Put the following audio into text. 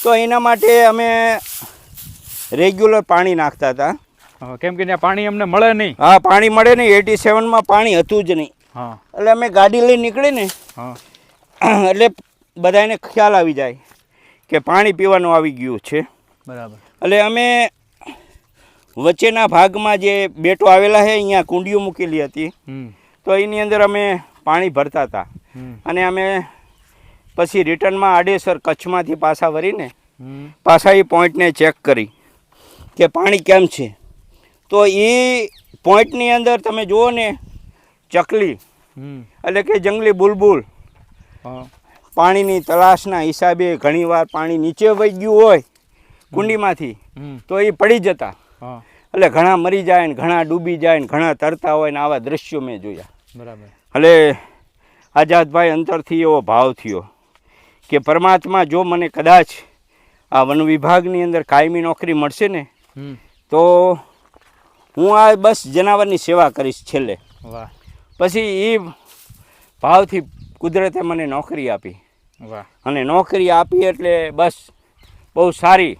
તો એના માટે અમે રેગ્યુલર પાણી નાખતા હતા. કેમ કે ત્યાં પાણી અમને મળે નહીં. હા, પાણી મળે નહીં. 87માં પાણી હતું જ નહીં. હા, એટલે અમે ગાડી લઈને નીકળી ને એટલે બધાને ખ્યાલ આવી જાય કે પાણી પીવાનું આવી ગયું છે. બરાબર. એટલે અમે વચ્ચેના ભાગમાં જે બેટો આવેલા છે અહીંયા કુંડીઓ મૂકેલી હતી, તો એની અંદર અમે પાણી ભરતા હતા. અને અમે પછી રિટર્નમાં આડેસર કચ્છમાંથી પાછા વળીને પાછા એ પોઈન્ટને ચેક કરી કે પાણી કેમ છે. તો એ પોઈન્ટની અંદર તમે જુઓ ને ચકલી એટલે કે જંગલી બુલબુલ પાણીની તલાશના હિસાબે ઘણીવાર પાણી નીચે વહી ગયું હોય કુંડીમાંથી તો એ પડી જતા. એટલે ઘણા મરી જાય ને ઘણા ડૂબી જાય ને ઘણા તરતા હોય ને આવા દ્રશ્યો મેં જોયા. બરાબર. એટલે આઝાદભાઈ અંતરથી એવો ભાવ થયો કે પરમાત્મા જો મને કદાચ આ વન વિભાગની અંદર કાયમી નોકરી મળશે ને તો હું આ બસ જનાવરની સેવા કરીશ છેલ્લે. વાહ. પછી એ ભાવથી કુદરતે મને નોકરી આપી. વાહ. અને નોકરી આપી એટલે બસ બહુ સારી